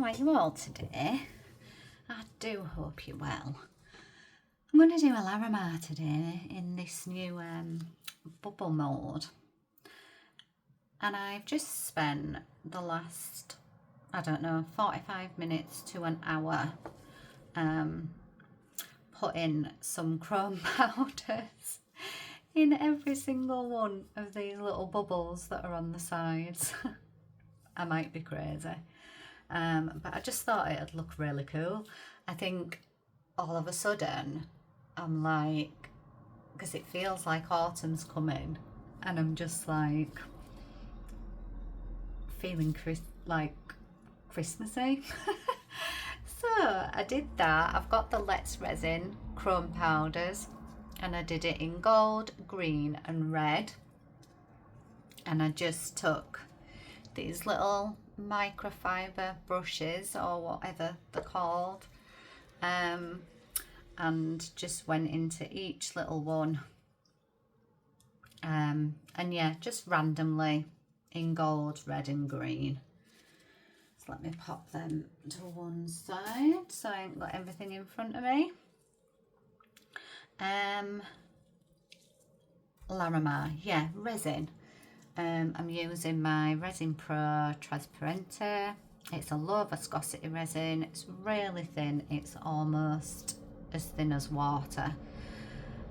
are you all today? I do hope you're well. I'm going to do a Larimar today in this new bubble mode. And I've just spent the last, I don't know, 45 minutes to an hour putting some chrome powders in every single one of these little bubbles that are on the sides. I might be crazy. But I just thought it'd look really cool. I think all of a sudden I'm like, because it feels like autumn's coming, and I'm just like feeling like Christmassy. So I did that. I've got the Let's Resin chrome powders, and I did it in gold, green and red, and I just took these little microfiber brushes or whatever they're called, and just went into each little one, and yeah, just randomly in gold, red and green. So let me pop them to one side so I ain't got everything in front of me. Larimar, yeah, resin. I'm using my Resin Pro Trasparente. It's a low viscosity resin. It's really thin. It's almost as thin as water.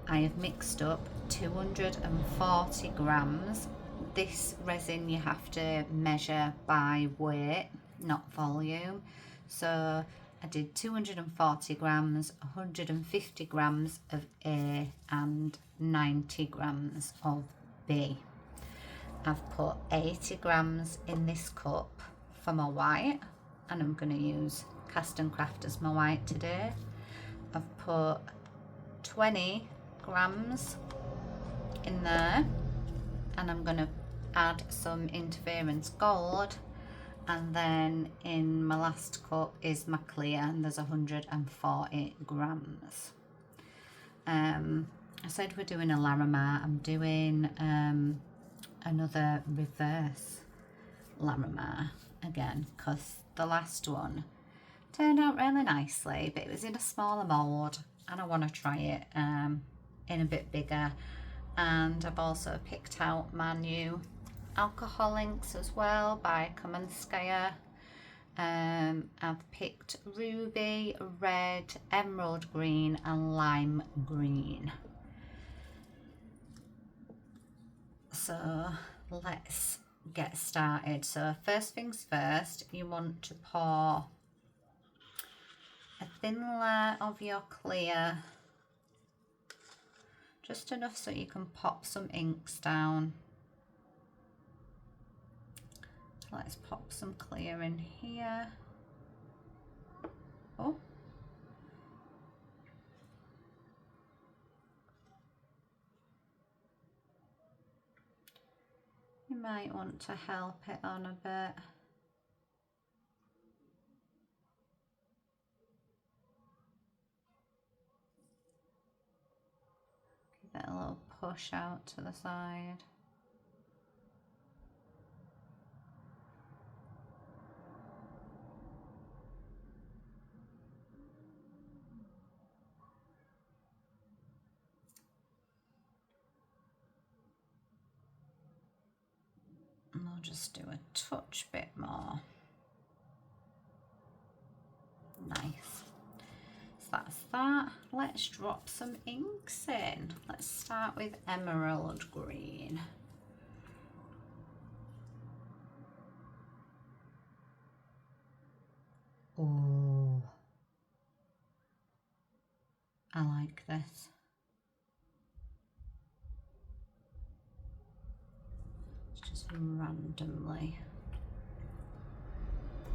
I have mixed up 240 grams. This resin you have to measure by weight, not volume. So I did 240 grams, 150 grams of A and 90 grams of B. I've put 80 grams in this cup for my white, and I'm going to use Castin Craft as my white today. I've put 20 grams in there, and I'm going to add some interference gold, and then in my last cup is my clear, and there's 140 grams. I said we're doing a Larimar. I'm doing another reverse Larimar again, because the last one turned out really nicely, but it was in a smaller mould and I want to try it in a bit bigger. And I've also picked out my new alcohol inks as well by Kamenskaya. I've picked ruby, red, emerald green and lime green. So let's get started. So first things first, you want to pour a thin layer of your clear, just enough so you can pop some inks down. Let's pop some clear in here. Oh, you might want to help it on a bit. Give it a little push out to the side. And I'll just do a touch bit more. Nice. So that's that. Let's drop some inks in. Let's start with emerald green. Oh, I like this. It's just randomly.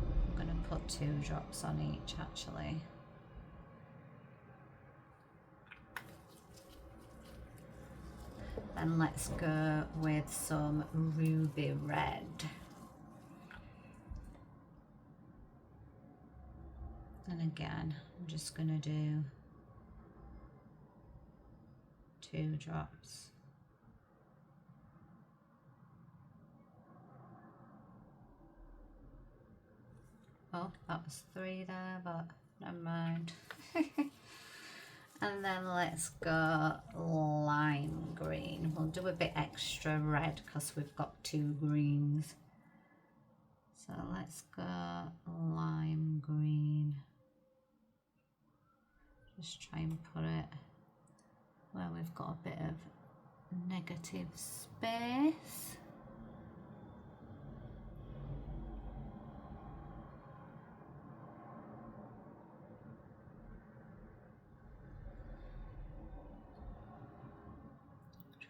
I'm going to put 2 drops on each actually. Then let's go with some ruby red. And again, I'm just going to do 2 drops. Oh, that was 3 there, but never mind. And then let's go lime green. We'll do a bit extra red because we've got 2 greens. So let's go lime green. Just try and put it where we've got a bit of negative space.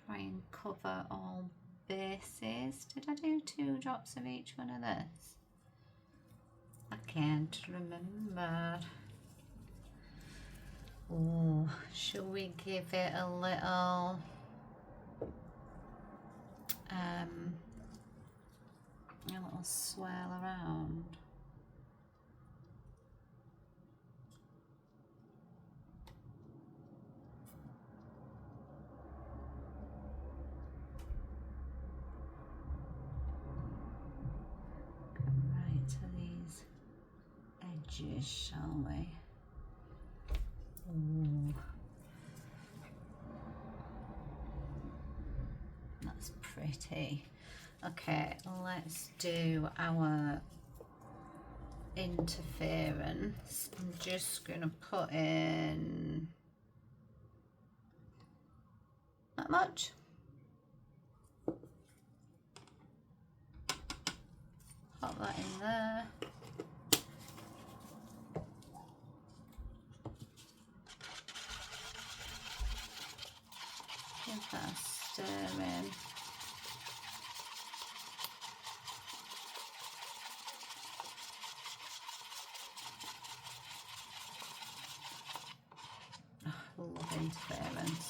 Try and cover all bases. Did I do 2 drops of each one of this? I can't remember. Oh, should we give it a little swirl around? Right to these edges, shall we? Ooh. That's pretty. Okay, let's do our interference. I'm just gonna put in that much. Pop that in there. Give that a stir in. Love interference.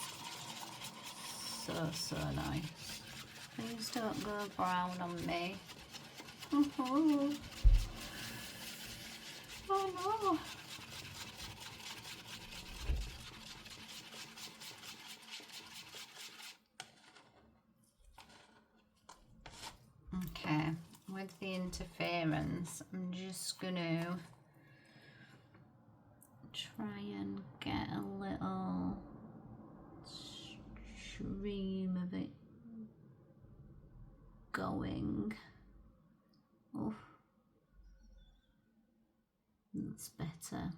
So nice. Please don't go brown on me. Oh no. Okay, with the interference, I'm just gonna try and get a little stream of it going. Oh, that's better.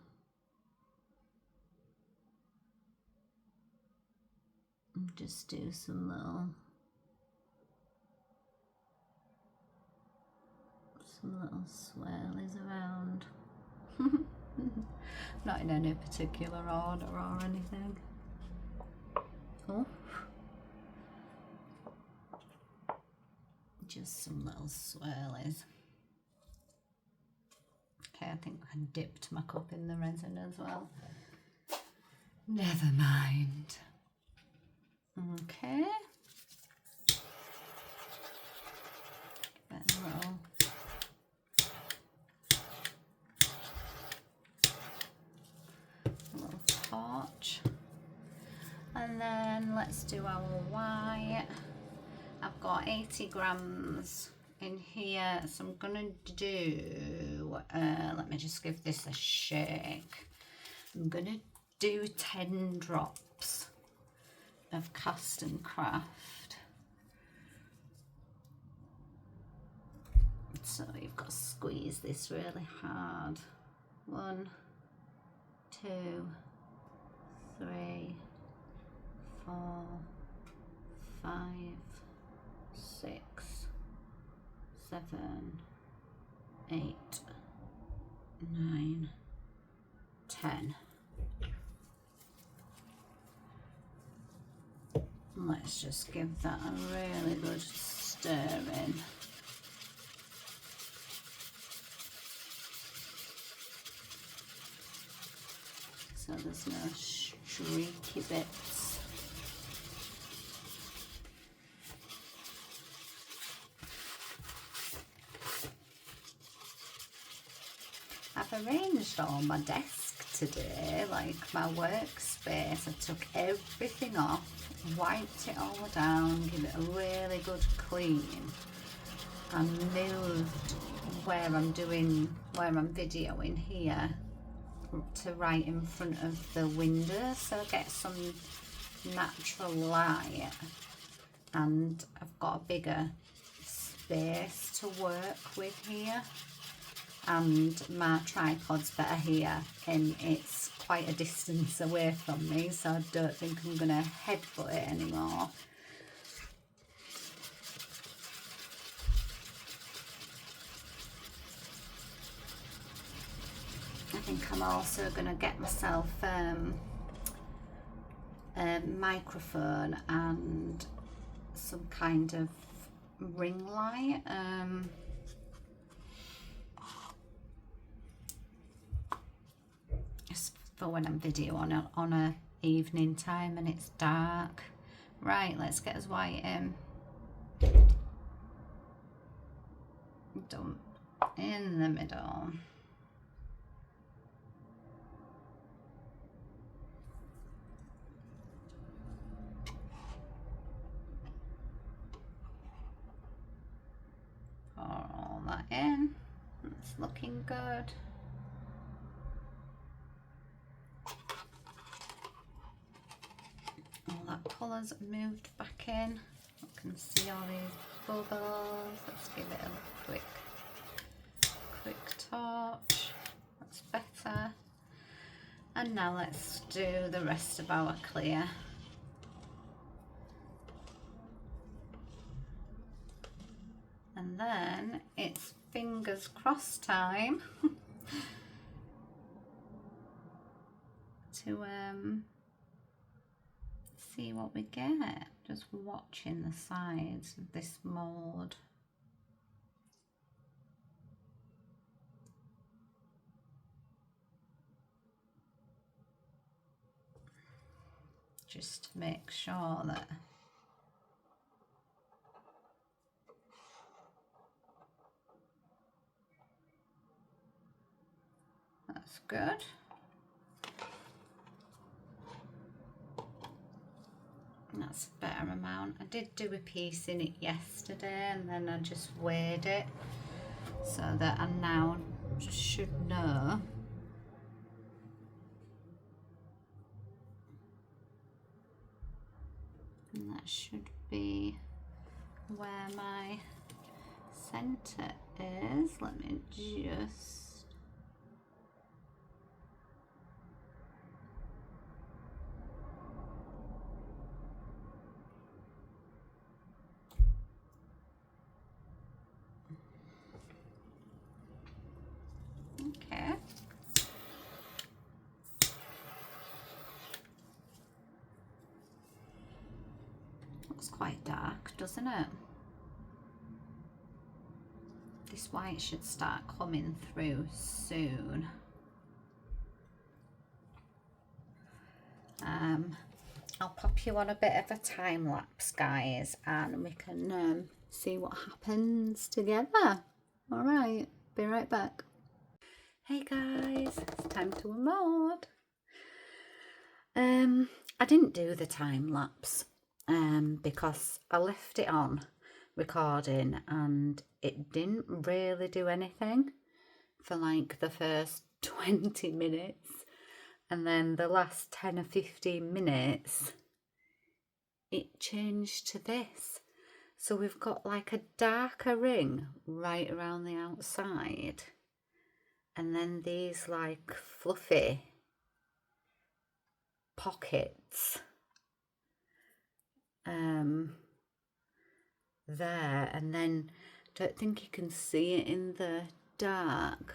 And just do some little swirlies around. Not in any particular order or anything. Oh, just some little swirlies. Okay, I think I dipped my cup in the resin as well. Never mind. Okay. Get a little torch. And then let's do our white. I've got 80 grams in here, so I'm gonna do, let me just give this a shake. I'm gonna do 10 drops of Castin Craft. So you've got to squeeze this really hard. 1, 2, 3, 4, 5, 6, 7, 8, 9, 10. Let's just give that a really good stir in. So there's no streaky bits. I've arranged all my desk today, like my workspace. I took everything off, wiped it all down, give it a really good clean, and moved where I'm videoing here to right in front of the window, so I get some natural light, and I've got a bigger space to work with here, and my tripod's better here, and it's quite a distance away from me, so I don't think I'm gonna headbutt it anymore. I think I'm also gonna get myself a microphone and some kind of ring light. Just for when I'm videoing on a evening time and it's dark. Right, let's get us white in. Dump in the middle. Pour all that in. It's looking good. All that colour's moved back in. You can see all these bubbles. Let's give it a quick torch. That's better. And now let's do the rest of our clear. And then it's fingers crossed time to see what we get. Just watching the sides of this mould. Just to make sure that that's good. That's a better amount. I did do a piece in it yesterday and then I just weighed it so that I now should know and that should be where my centre is. Let me just okay. Looks quite dark, doesn't it? This white should start coming through soon. I'll pop you on a bit of a time lapse, guys, and we can see what happens together. All right, be right back. Hey guys, it's time to unload. I didn't do the time lapse because I left it on recording and it didn't really do anything for like the first 20 minutes, and then the last 10 or 15 minutes it changed to this. So we've got like a darker ring right around the outside, and then these like fluffy pockets there, and then don't think you can see it in the darker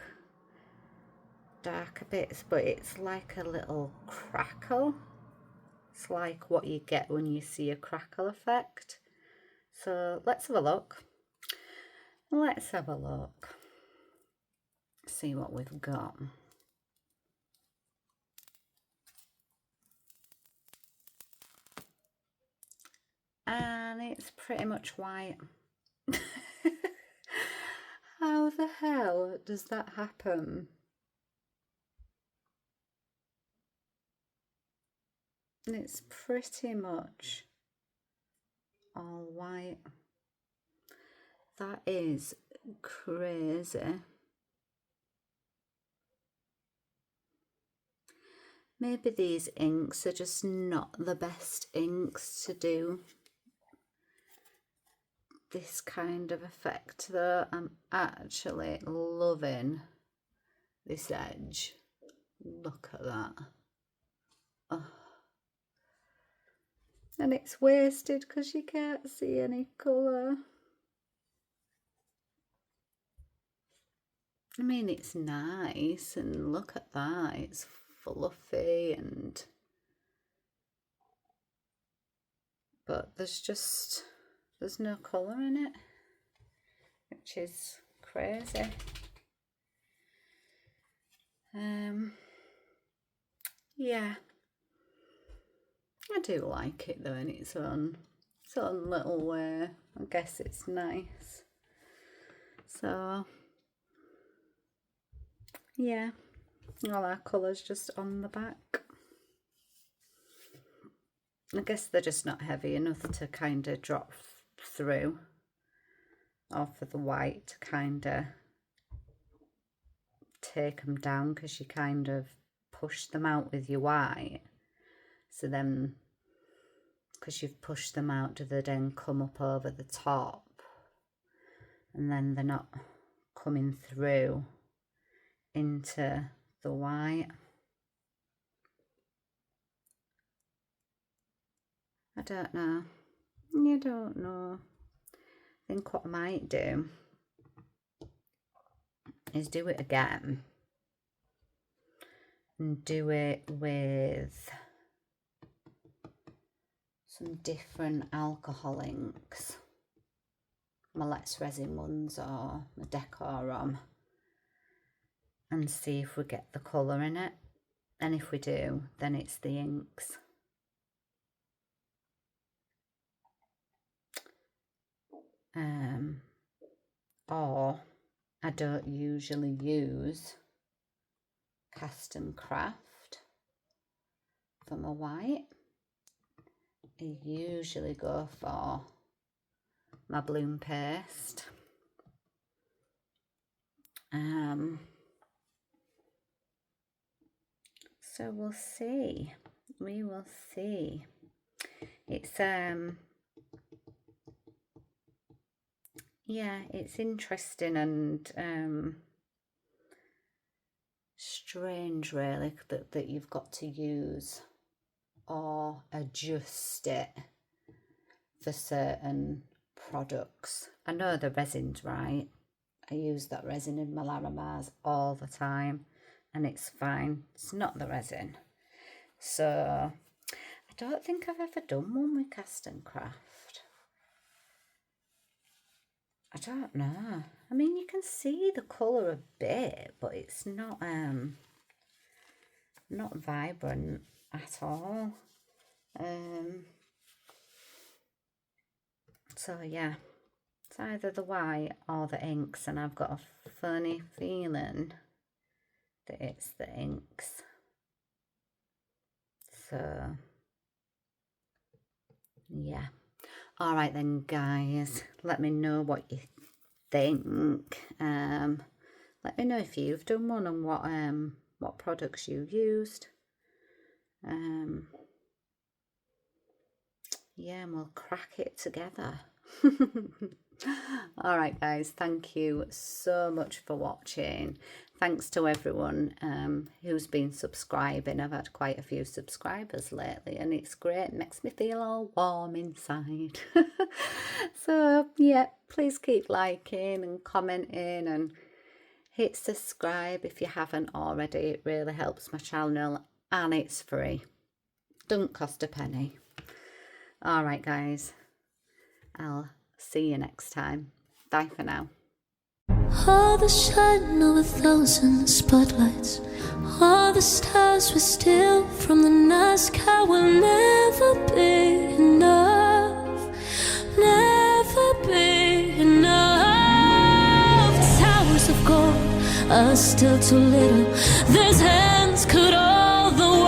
bits, but it's like a little crackle. It's like what you get when you see a crackle effect. So let's have a look. Let's have a look. See what we've got. And it's pretty much white. How the hell does that happen? It's pretty much all white. That is crazy. Maybe these inks are just not the best inks to do this kind of effect, though. I'm actually loving this edge. Look at that. Oh. And it's wasted because you can't see any colour. I mean, it's nice, and look at that, it's fluffy, and but there's no colour in it, which is crazy. Yeah, I do like it though in its own little way. I guess it's nice. So yeah, all our colours just on the back. I guess they're just not heavy enough to kind of drop through, or for the white to kind of take them down, because you kind of push them out with your white. So then, because you've pushed them out, do they then come up over the top, and then they're not coming through into the white. I don't know. You don't know. I think what I might do is do it again and do it with some different alcohol inks, my Let's Resin ones or my Decor, and see if we get the colour in it. And if we do, then it's the inks. Or I don't usually use Castin Craft for my white. I usually go for my bloom paste. So we'll see. We will see. It's yeah, it's interesting and strange really that you've got to use or adjust it for certain products. I know the resin's right. I use that resin in my Larimars all the time and it's fine. It's not the resin. So I don't think I've ever done one with Castin Craft. I don't know. I mean, you can see the colour a bit, but it's not vibrant at all. So yeah, it's either the white or the inks, and I've got a funny feeling that it's the inks. So yeah. All right then, guys, let me know what you think. Let me know if you've done one and what products you used. Yeah, and we'll crack it together. All right, guys, thank you so much for watching. Thanks to everyone who's been subscribing. I've had quite a few subscribers lately and it's great. It makes me feel all warm inside. So yeah, please keep liking and commenting and hit subscribe if you haven't already. It really helps my channel and it's free. Don't cost a penny. All right, guys, I'll see you next time. Bye for now. All the shine of 1,000 spotlights, all the stars we steal from the night sky will never be enough, never be enough. Towers of gold are still too little. These hands could all the